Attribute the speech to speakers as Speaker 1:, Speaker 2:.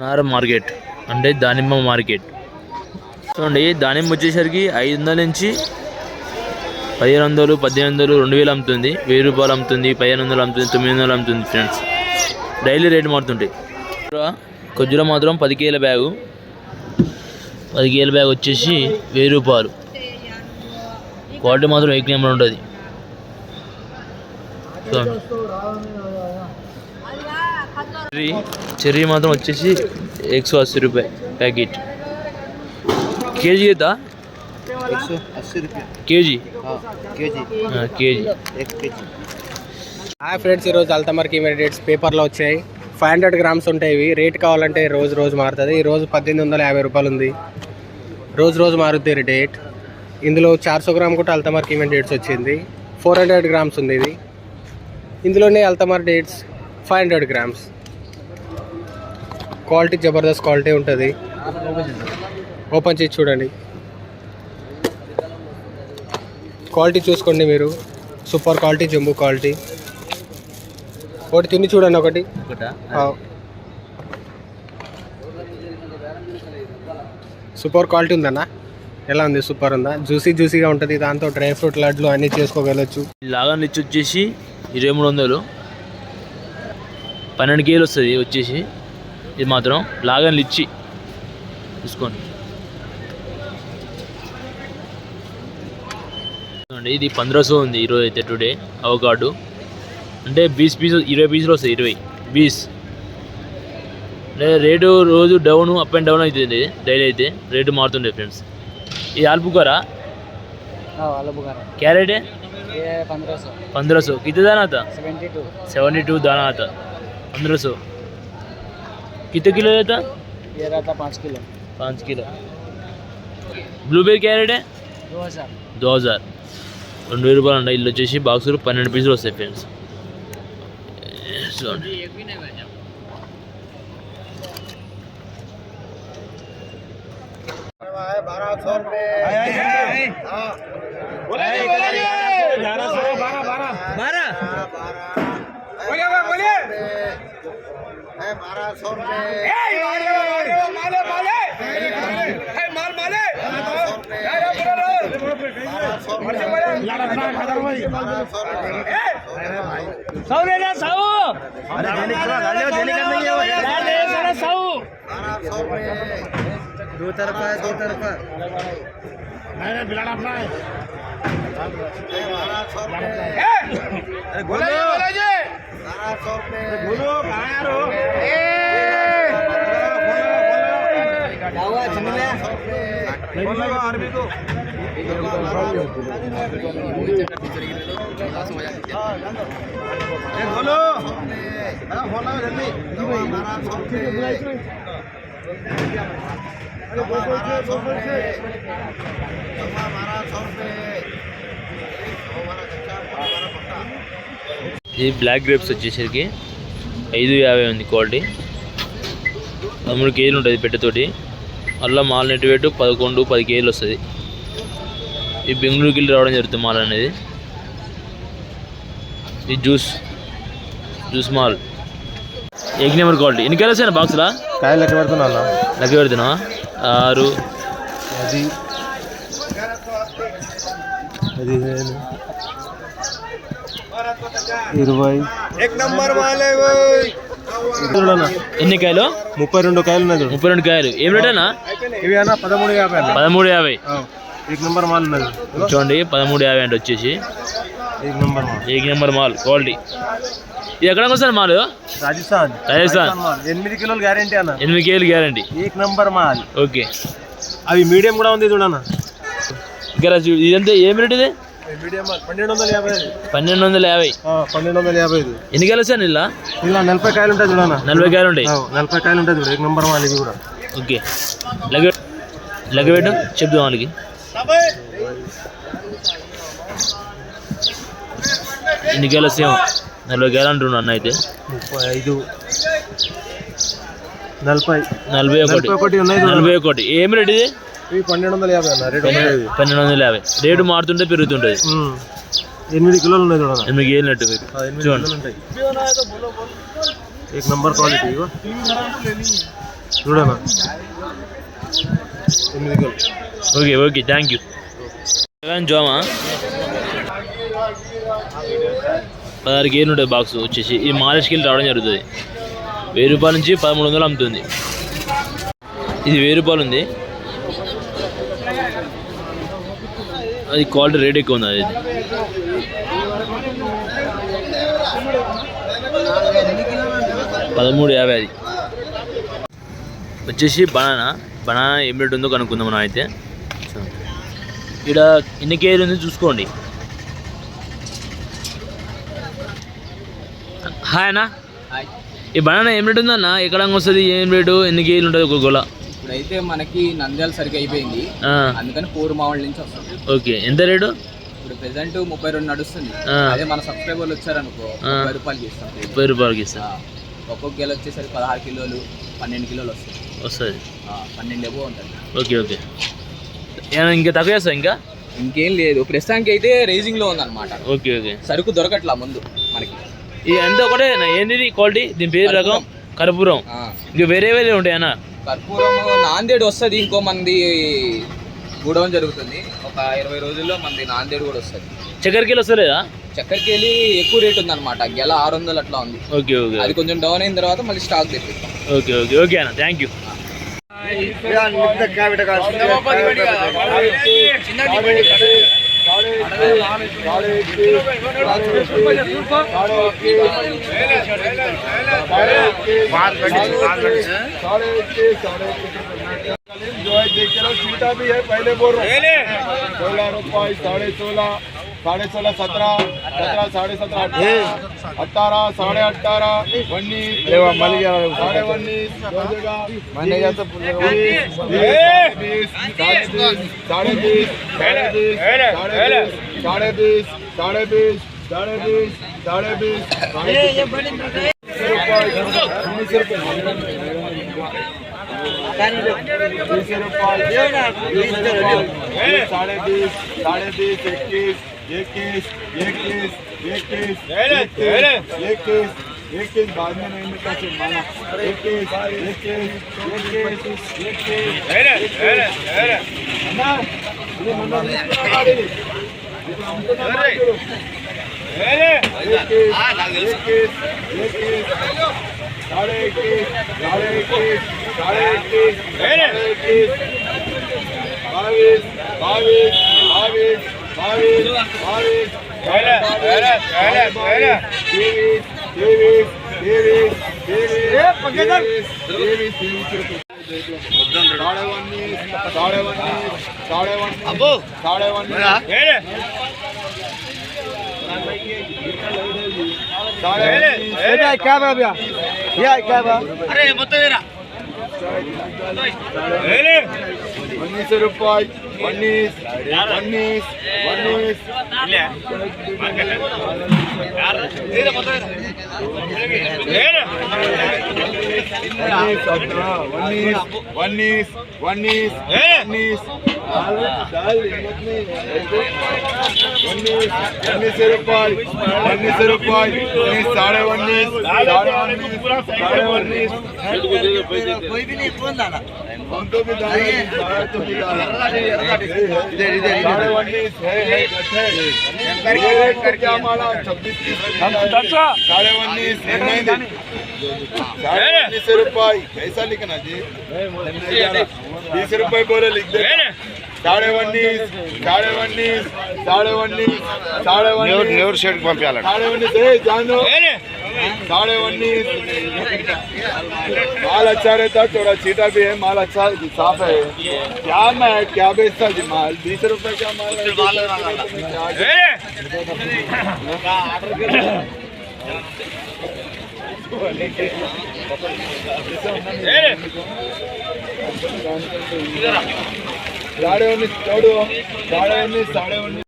Speaker 1: నార మార్కెట్ అంటే దానిమ్మ మార్కెట్ చూడండి. దానిమ్మ వచ్చేసరికి 500 నుంచి 1500, 1800, 2000 అమ్ముతుంది, 1000 రూపాయలు అమ్ముతుంది, 1500 అమ్ముతుంది, 900 అమ్ముతుంది ఫ్రెండ్స్. డైలీ రేట్ మారుతుంటాయి. ఖర్జూర మాత్రం 10 కేల బ్యాగు, 10 కేల బ్యాగ్ వచ్చేసి 1000 రూపాయలు. క్వాలిటీ మాత్రం ఏక్ నెంబర్ ఉంటుంది. చెర్రీ మాత్రం వచ్చేసి 180 రూపాయ ప్యాకెట్. కేజీ అవుతా?
Speaker 2: 180 रुपये
Speaker 1: KG.
Speaker 2: KG 1 KG. Hi friends, ఈరోజు అల్తమర్కి రేట్స్ పేపర్లో వచ్చాయి. 500 గ్రామ్స్ ఉంటాయి ఇవి. రేట్ కావాలంటే రోజు మారుతుంది. ఈరోజు 1850 రూపాయలు ఉంది. రోజు మారుద్ది రేట్. ఇందులో 400 గ్రామ్ కూడా అల్తమర్కి డేట్స్ వచ్చింది. 400 గ్రామ్స్ ఉంది ఇది. ఇందులోనే అల్తమర్ డేట్స్ 500 గ్రామ్స్. క్వాలిటీ జబర్దస్త్ క్వాలిటీ ఉంటుంది. ఓపెన్ చేసి చూడండి, క్వాలిటీ చూసుకోండి మీరు. Super quality, jumbo quality. ఒకటి తిని చూడండి. ఒకటి సూపర్ క్వాలిటీ ఉందన్న. ఎలా ఉంది? సూపర్ ఉందా? జ్యూసీగా ఉంటుంది. దాంతో డ్రై ఫ్రూట్ లడ్లు అన్నీ చేసుకోగలచ్చు.
Speaker 1: లాగా లిచ్చి వచ్చేసి 2300, 12 కేలు వస్తుంది వచ్చేసి. ఇది మాత్రం లాగన్ లిచ్చి తీసుకోండి. ఇది 1500 ఉంది ఈరోజు అయితే. టుడే అవకాడో అంటే 20 పీసులు, 20 పీసులు వస్తాయి. 20 20 అంటే రేటు రోజు డౌన్ అప్ అండ్ డౌన్ అవుతుంది. డైలీ అయితే రేటు మారుతుండే ఫ్రెండ్స్. ఇది ఆల్బుకారా? कैरेट है 1500. कितने दाना आता? 72 दाना आता. 1500. कितने किलो रहता?
Speaker 2: ये रहता 5 किलो.
Speaker 1: 5 किलो. ब्लूबेरी कैरेट है 2000. 2000 రూపాయలు అండి. ఇల్లు వచ్చేసి బాక్సులు 12 పీసులు వస్తాయి ఫ్రెండ్స్. చూడండి.
Speaker 2: दो तरफा
Speaker 1: ఇది బ్లాక్ గ్రేప్స్ వచ్చేసరికి 550 ఉంది క్వాలిటీ. 13 కేజీలు ఉంటుంది పెట్టెతోటి. అలా మాల్ నెట్ వెయిట్ 11-10 కేజీలు వస్తుంది. ఈ బెంగళూరుకి వెళ్ళి రావడం జరుగుతుంది మాల్ అనేది. ఇది జ్యూస్ మాల్ ఏక్ నెంబర్ క్వాలిటీ. ఎన్ని కాయలు వస్తాయి బాక్స్లా?
Speaker 2: కాయలు లెక్క
Speaker 1: పెడుతున్నా 6
Speaker 2: 20.
Speaker 1: ఎన్ని కాయలు?
Speaker 2: 32 కాయలు ఉన్నది.
Speaker 1: 32 కాయలు. ఏం రేట్ అన్నా?
Speaker 2: ఇవి అన్న 1350.
Speaker 1: 1350.
Speaker 2: एक नंबर माल ఉన్నది.
Speaker 1: చూడండి 1350 అంటే వచ్చేసి एक नंबर माल క్వాలిటీ. ఇది ఎక్కడ వస్తుంది మాల్?
Speaker 2: రాజస్థాన్. 8 కిలోలు గ్యారెంటీ అన్న.
Speaker 1: 8 కేజీలు గ్యారెంటీ.
Speaker 2: एक नंबर మాల్.
Speaker 1: ఓకే.
Speaker 2: అవి మీడియం కూడా ఉంది చూడన్న.
Speaker 1: ఇక్కడ ఇదంతా ఏం రేట్ ఇది?
Speaker 2: Medium mall 1250.
Speaker 1: 1250.
Speaker 2: 1250.
Speaker 1: ఎన్ని కాయలు వస్తాయి ఇలా?
Speaker 2: 40 కాయలు ఉంటాయి చూడన్న.
Speaker 1: 40 కాయలు ఉంటాయి.
Speaker 2: 40 కాయలు ఉంటాయి చూడ. एक नंबर మాల్ ఇది కూడా.
Speaker 1: ఓకే. లగవేట చెప్దాం వాళ్ళకి. ఎన్ని కాయలు వస్తాయేమో? 40 కాయలు అంటున్నా అన్న అయితే.
Speaker 2: 35, 40,
Speaker 1: 41. ఏం రేట్ ఇది?
Speaker 2: 1250 అన్న. రేట్
Speaker 1: 1250. రేటు మారుతుంటే పెరుగుతుంటుంది.
Speaker 2: 8 కిలోలు ఉన్నాయి చూడండి.
Speaker 1: 8 కేజీలు నెట్టు చూడండి.
Speaker 2: एक नंबर क्वालिटी చూడనా 9 కిలో.
Speaker 1: Okay okay thank you. జోమా 16 కేజీలు ఉంటుంది బాక్స్ వచ్చేసి. ఈ మాలేష్కి వెళ్ళి రావడం జరుగుతుంది. 1000 రూపాయల నుంచి 1300 అమ్ముతుంది. ఇది 1000 రూపాయలు ఉంది. అది క్వాలిటీ రేట్ ఎక్కువ ఉంది. అది 1350. అది వచ్చేసి బనానా ఏం రేట్ ఉందో కనుక్కుందాం మనం అయితే. ఇక్కడ ఎన్ని కేజీలు ఉంది చూసుకోండి. హాయ్ అన్న, ఈ బనానా ఏం రేట్ ఉందన్న? ఎక్కడ వస్తుంది, ఏం రేటు, ఎన్ని కేజీలు ఉంటుంది ఒక గొల?
Speaker 3: ఇప్పుడైతే మనకి నంద్యాల సరిగ్గా అయిపోయింది, అందుకని పూర్మావళి నుంచి వస్తుంది.
Speaker 1: ఓకే, ఎంత రేటు?
Speaker 3: ఇప్పుడు ప్రెసెంట్ 32 నడుస్తుంది. అదే మన సబ్స్క్రైబర్లు వచ్చారనుకో 30 రూపాయలకి ఇస్తాం.
Speaker 1: 30 రూపాయలకి ఇస్తాం.
Speaker 3: ఒక్కొక్క గెల వచ్చేసరికి 16 కిలోలు 12 కిలోలు వస్తుంది. 12 ఏవో ఉంటుంది.
Speaker 1: ఓకే ఓకే, ఇంకా తక్కువ చేస్తా?
Speaker 3: ఇంకేం లేదు, ప్రస్తుతానికి అయితే రేజింగ్ లో ఉందన్నమాట.
Speaker 1: ఓకే ఓకే,
Speaker 3: సరుకు దొరకట్లా ముందు మనకి.
Speaker 1: ఎంత ఒకటే ఏంటి క్వాలిటీ? దీని పేరు రకం కర్పూరం. ఇంకా వేరే వేరే ఉంటాయన్నా?
Speaker 3: కర్పూరం నాందేడు వస్తుంది, ఇంకో మంది గూడవని జరుగుతుంది. ఒక 20 రోజుల్లో మంది నాందేడు కూడా వస్తుంది.
Speaker 1: చక్కెరకేళి వస్తలేదా?
Speaker 3: చక్కెరకేళి ఎక్కువ రేట్ ఉంది అనమాట, గెల 600 అట్లా ఉంది.
Speaker 1: ఓకే ఓకే,
Speaker 3: అది కొంచెం డౌన్ అయిన తర్వాత మళ్ళీ స్టాక్ తెప్పిస్తాం.
Speaker 1: ఓకే ఓకే ఓకే అన్న, థ్యాంక్ యూ.
Speaker 4: चीटा भी है, पहले बोल रहा हूँ 16 रुपये, 16.5, 16.5, 17, 17, 17.5, 18, 18.5, 19, 21 बाद में नहीं मिलता सिर्फ माना 21 क्या भैया क्या अरे 19 रुपये 19 कोई भी नहीं फोन डाला हमको भी डाला तो भी डाला इधर क्या माला 26 19 रुपये कैसा लिखना जी 20 रुपये बोले लिख दे 19 जानो 19 माल अच्छा रहता, थोड़ा चीटा भी है, माल अच्छा साफ है। क्या मैं क्या बेचता जी माल 20 रुपये का माल साढ़े 19 साढ़े 19